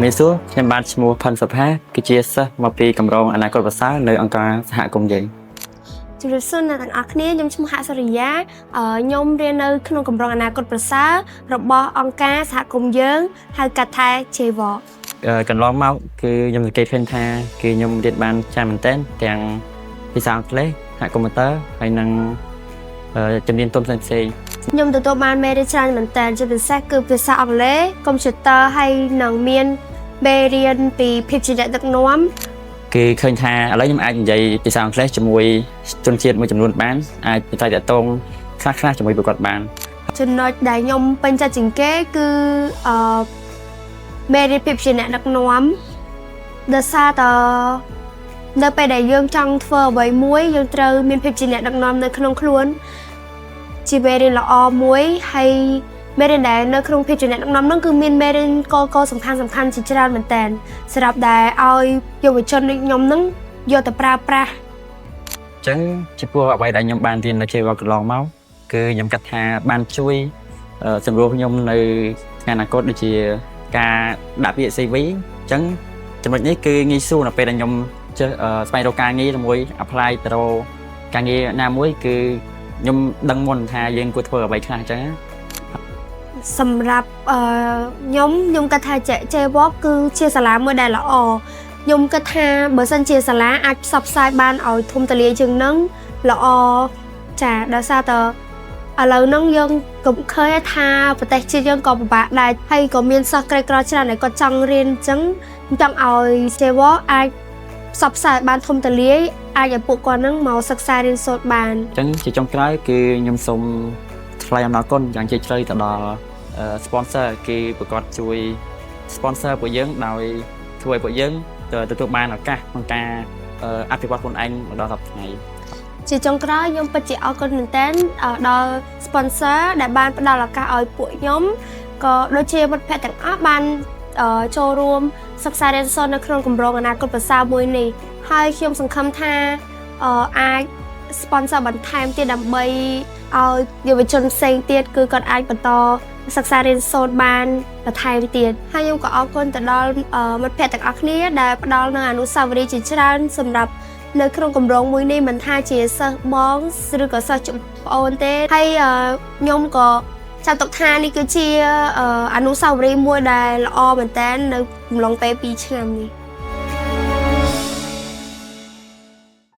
មេសួរខ្ញុំបានឈ្មោះផាន់សុផាគឺជាសិស្សមកពីកម្រងអនាគតប្រសើរនៅអង្គការសហគមន៍យើងជំរាបសួរអ្នកទាំងអស់គ្នាខ្ញុំឈ្មោះហសុរិយាខ្ញុំរៀននៅក្នុងកម្រងអនាគតប្រសើររបស់អង្គការសហគមន៍យើងហៅកាត់ថា JVOC កន្លងមកគឺខ្ញុំសង្កេតឃើញថាគឺខ្ញុំរៀនបានច្រើនមែនទែនទាំងភាសាអង់គ្លេសសហកុំព្យូទ័រហើយនិងជំនាញទុនផ្សេងខ្ញុំទទួលបានមេរៀនច្រើនមែនទែនជាពិសេសគឺភាសាអង់គ្លេសកុំព្យូទ័រហើយនិងមានមេរៀនពីភាពជាអ្នកដឹកនាំគឺឃើញថាឥឡូវខ្ញុំអាចនិយាយភាសាអង់គ្លេសជាមួយជនជាតិមួយចំនួនបានអាចទៅតាក់ទងខ្លះជាមួយប្រកបបានចំណុចដែលខ្ញុំពេញចិត្តជាងគេគឺមេរៀនភាពជាអ្នកដឹកនាំដោយសារតែនៅពេលដែលយើងចង់ធ្វើអ្វីមួយយើងត្រូវមានភាពជាអ្នកដឹកនាំនៅក្នុងខ្លួនជាមេរៀនល្អមួយហើយមេរៀនដែលនៅក្នុងភាពជាអ្នកដឹកនាំនោះគឺមានមេរៀនកសំខាន់ជាច្រើនមែនតើសម្រាប់ដែលឲ្យយុវជនដូចខ្ញុំនឹងយកទៅប្រើប្រាស់អញ្ចឹងចំពោះអ្វីដែលខ្ញុំបានរៀននៅជ័យវត្តកន្លងមកគឺខ្ញុំគិតថាបានជួយសម្រួលខ្ញុំនៅថ្ងៃអនាគតដូចជាការដាក់ពាក្យ CV អញ្ចឹងចំណុចនេះគឺងាយស្រួលនៅពេលដែលខ្ញុំចេះស្វែងរកការងារជាមួយ apply ទៅរកការងារណាមួយគឺខ្ញុំដឹងមុនថាយើងគួរធ្វើអ្វីខ្លះអញ្ចឹងសម្រាប់ខ្ញុំគិតថា JVOC គឺជាសាលាមួយដែលល្អខ្ញុំគិតថាបើសិនជាសាលាអាចផ្សព្វផ្សាយបានឲ្យធំទូលាយជាងនឹងល្អចាដោយសារតែឥឡូវហ្នឹងយើងក៏ឃើញថាប្រទេសជាតិយើងក៏ពិបាកដែរហើយក៏មានសិស្សក្រីក្រច្រើនដែលគាត់ចង់រៀនអញ្ចឹងចង់ឲ្យ JVOC អាចផ្សព្វផ្សាយបានធំទូលាយអាចឲ្យពួកគាត់នឹងមកសិក្សារៀនសូត្របានអញ្ចឹងជាចុងក្រោយគឺខ្ញុំសូមថ្លែងអំណរគុណយ៉ាងជ្រាលជ្រៅទៅដល់ sponsor គេប្រកាសជួយ sponsor ពួកយើងដោយធ្វើឲ្យពួកយើងទទួលបានឱកាសក្នុងការអភិវឌ្ឍខ្លួនឯងដល់សប្តាហ៍ថ្ងៃជាចុងក្រោយខ្ញុំពិតជាអរគុណមែនទែនដល់ sponsor ដែលបានផ្ដល់ឱកាសឲ្យពួកខ្ញុំក៏ដូចជាមិត្តភ័ក្តិទាំងអស់បានចូលរួមសិក្សារៀនសូត្រនៅក្នុងគម្រោងអនាគតប្រសើរមួយនេះហើយខ្ញុំសង្ឃឹមថាអាច sponsor បន្ថែមទៀតដើម្បីឲ្យយុវជនផ្សេងទៀតគឺគាត់អាចបន្តសិក្សារៀនសូត្របានបន្ថែមទៀតហើយខ្ញុំក៏អរគុណទៅដល់មិត្តភ័ក្តិទាំងអស់គ្នាដែលផ្ដល់នូវអនុស្សាវរីយ៍ជាច្រើនសម្រាប់នៅក្នុងគម្រោងមួយនេះមិនថាជាសិស្សបងឬក៏សិស្សចំប្អូនទេហើយខ្ញុំក៏ចាត់ទុកថានេះគឺជាអនុស្សាវរីយ៍មួយដែលល្អមែនតើនៅកំឡុងពេល2ឆ្នាំនេះ